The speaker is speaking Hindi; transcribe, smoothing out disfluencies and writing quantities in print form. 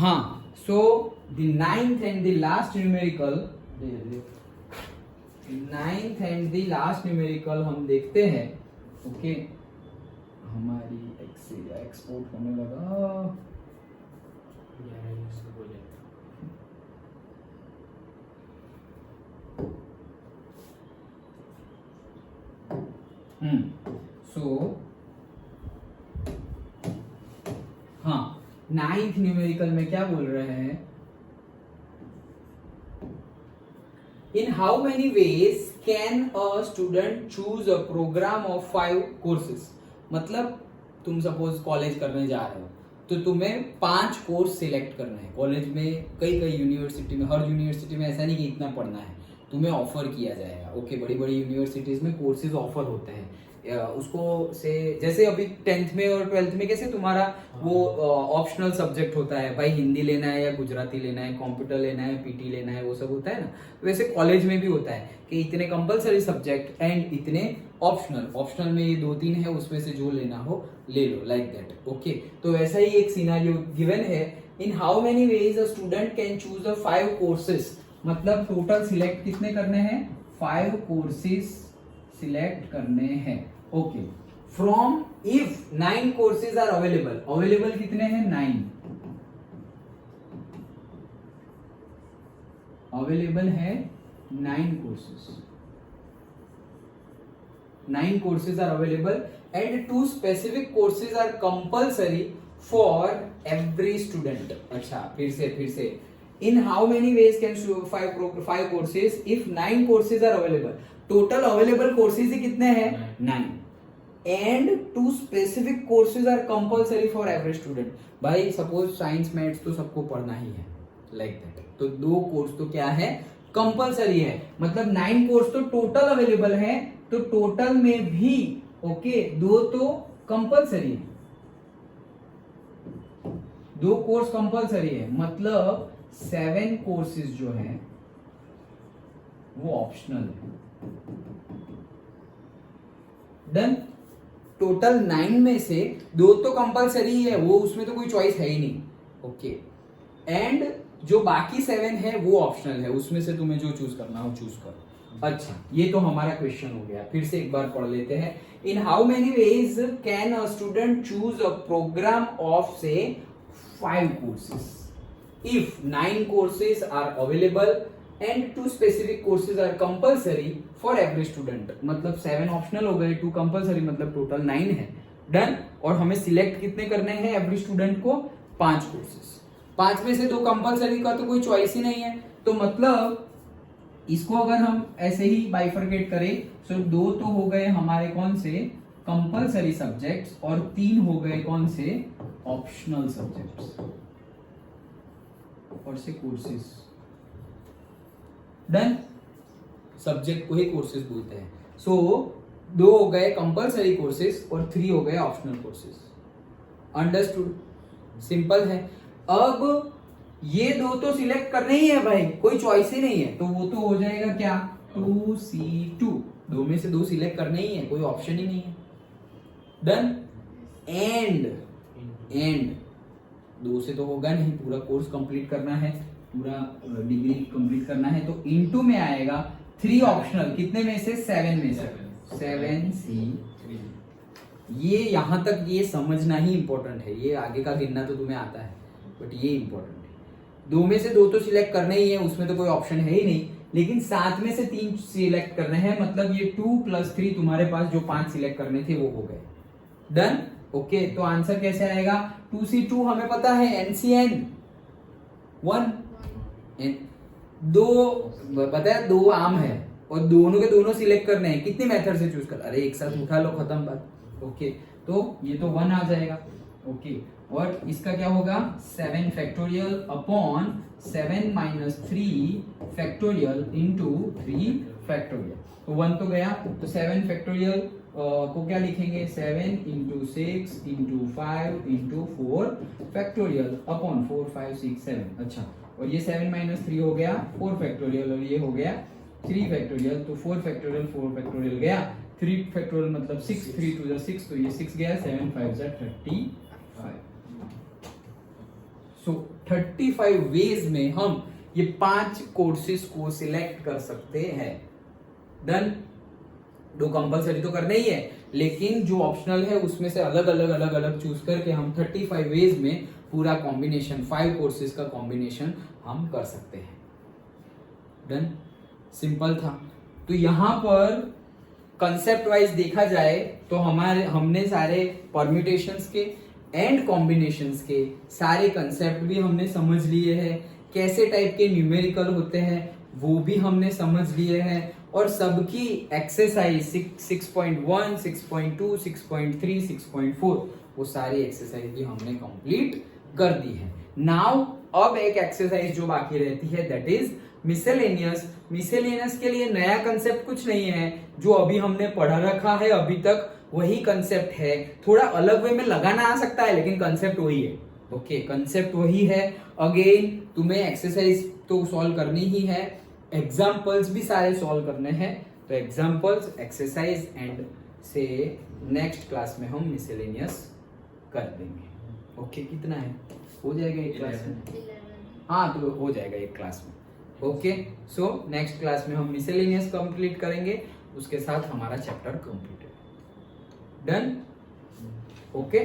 हाँ, so the ninth and the last numerical, हम देखते हैं. ओके, हमारी एक्सपोर्ट होने लगा. सो हाँ, 9th न्यूमेरिकल में क्या बोल रहे हैं? In how many ways can a student choose a program of 5 courses? मतलब तुम सपोज कॉलेज करने जा रहे हो तो तुम्हें 5 कोर्स सिलेक्ट करना है. कॉलेज में कई यूनिवर्सिटी में, हर यूनिवर्सिटी में ऐसा नहीं कि इतना पढ़ना है, तुम्हें ऑफर किया जाएगा. ओके, बड़ी बड़ी यूनिवर्सिटीज में कोर्सेज ऑफर होते हैं. उसको से जैसे अभी 10th में और 12th में कैसे तुम्हारा वो ऑप्शनल सब्जेक्ट होता है भाई, हिंदी लेना है या गुजराती लेना है, कंप्यूटर लेना है, पीटी लेना है, वो सब होता है ना. वैसे कॉलेज में भी होता है कि इतने कंपलसरी सब्जेक्ट एंड इतने ऑप्शनल में ये 2-3 है, उसमें से जो लेना हो ले लो, लाइक दैट. ओके, तो वैसा ही एक सिनेरियो गिवन है. In how many ways a student can choose the 5 courses, मतलब टोटल सिलेक्ट कितने करने हैं? 5 कोर्सेज सिलेक्ट करने हैं. Okay, from if 9 courses are available कितने हैं? 9 अवेलेबल है. 9 courses are available and 2 specific courses are compulsory for every student. अच्छा, फिर से in how many ways can 5 courses if 9 courses are available? total available courses ही कितने हैं? 9 and 2 specific courses are compulsory for every student. भाई सपोज साइंस मैथ्स तो सबको पढ़ना ही है, लाइक दैट. तो 2 कोर्स तो क्या है? कंपलसरी है. मतलब 9 कोर्स तो टोटल अवेलेबल है, तो टोटल में भी ओके 2 तो कंपलसरी है, 2 कोर्स कंपलसरी है. मतलब 7 कोर्सेज जो है वो ऑप्शनल है. डन. टोटल 9 में से 2 तो कंपलसरी है, वो उसमें तो कोई चॉइस है ही नहीं. ओके, एंड जो बाकी 7 है वो ऑप्शनल है, उसमें से तुम्हें जो चूज करना हो चूज करो. अच्छा, ये तो हमारा क्वेश्चन हो गया. फिर से एक बार पढ़ लेते हैं. In how many ways can a student choose a programme of से 5 courses if 9 courses are available and 2 specific courses are compulsory for every student. मतलब 7 ऑप्शनल हो गए, 2 कंपलसरी, मतलब टोटल 9 है. डन. और हमें सिलेक्ट कितने करने हैं एवरी स्टूडेंट को? 5 कोर्सेज. 5 में से 2 कंपलसरी का तो कोई चॉइस ही नहीं है. तो मतलब इसको अगर हम ऐसे ही बाइफरकेट करें तो 2 तो हो गए हमारे कौन से? कंपलसरी सब्जेक्ट्स, और 3 हो गए कौन से? ऑप्शनल सब्जेक्ट्स और से कोर्सेज. डन. सब्जेक्ट को ही कोर्सेज बोलते हैं. सो 2 हो गए कंपलसरी कोर्सेज और 3 हो गए ऑप्शनल कोर्सेज. अंडरस्टूड? सिंपल है. अब ये 2 तो सिलेक्ट करने ही है भाई, कोई चॉइस ही नहीं है, तो वो तो हो जाएगा क्या? 2C2. 2 में से 2 सिलेक्ट करने ही है, कोई ऑप्शन ही नहीं है. डन. एंड 2 से तो होगा नहीं, पूरा कोर्स कंप्लीट करना है, पूरा डिग्री कंप्लीट करना है, तो इनटू में आएगा 3 ऑप्शनल. कितने में से? 7 में से. 7C. ये यहां तक ये समझना ही इंपॉर्टेंट है. ये आगे का गिनना तो तुम्हें आता है, बट ये इंपॉर्टेंट है. 2 में से 2 तो सिलेक्ट करने ही है, उसमें तो कोई ऑप्शन है ही नहीं. लेकिन 7 में से 3 सिलेक्ट करने हैं, मतलब ये 2 + 3 तुम्हारे पास जो 5 सिलेक्ट करने थे वो हो गए. डन. ओके, तो आंसर कैसे आएगा? 2C2 हमें पता है, NCN 1. 2 पता है, 2 आम है और दोनों के दोनों सिलेक्ट करने हैं. कितनी मेथड से चूज कर? अरे एक साथ उठा लो, खत्म बात. ओके, तो ये तो 1 आ जाएगा. ओके, और इसका क्या होगा? 7 factorial upon 7 - 3 factorial into 3 factorial. तो 1 तो गया, तो 7 फैक्टोरियल को क्या लिखेंगे? 7 × 6 × 5 × 4 फैक्टोरियल अपॉन 4 5 6 7. अच्छा, और ये 7 - 3 हो गया 4 फैक्टोरियल, और ये हो गया 3 फैक्टोरियल. तो 4 फैक्टोरियल गया, 3 फैक्टोरियल मतलब 6, 3 × 2 = 6, तो ये 6 गया, 7 5 = 35. सो 35 वेज में हम ये 5 कोर्सेज को सिलेक्ट कर सकते हैं। डन। दो कंपलसरी तो करना ही है, लेकिन जो ऑप्शनल है उसमें से अलग अलग चूज करके हम 35 वेज में पूरा कॉम्बिनेशन 5 कोर्सेज का कॉम्बिनेशन हम कर सकते हैं। डन। सिंपल था। तो यहां पर कंसेप्ट वाइज देखा जाए तो हमने सारे परम्यूटेशंस के एंड कॉम्बिनेशंस के सारे कंसेप्ट भी हमने समझ लिए हैं, कैसे टाइप के न्यूमेरिकल होते हैं वो भी हमने समझ लिए हैं, और सबकी एक्सरसाइज 6.1, 6.2, 6.3, 6.4 वो सारी एक्सरसाइज भी हमने कंप्लीट कर दी है। नाउ अब एक एक्सरसाइज जो बाकी रहती है दैट इज मिसेलेनियस। मिसेलेनियस के लिए नया कंसेप्ट कुछ नहीं है, जो अभी हमने पढ़ा रखा है अभी तक वही कंसेप्ट है, थोड़ा अलग वे में लगाना आ सकता है लेकिन कंसेप्ट वही है। ओके, कंसेप्ट वही है। अगेन तुम्हें एक्सरसाइज तो सॉल्व करनी ही है, एग्जाम्पल्स भी सारे सॉल्व करने हैं, तो एग्जाम्पल्स, एक्सरसाइज एंड से नेक्स्ट क्लास में हम मिसेलेनियस कर देंगे। ओके, कितना है? हो जाएगा एक क्लास में? हाँ, तो हो जाएगा एक क्लास में। ओके, सो नेक्स्ट क्लास में हम मिसेलेनियस कंप्लीट करेंगे, उसके साथ हमारा चैप्टर कंप्लीट है। डन। ओके।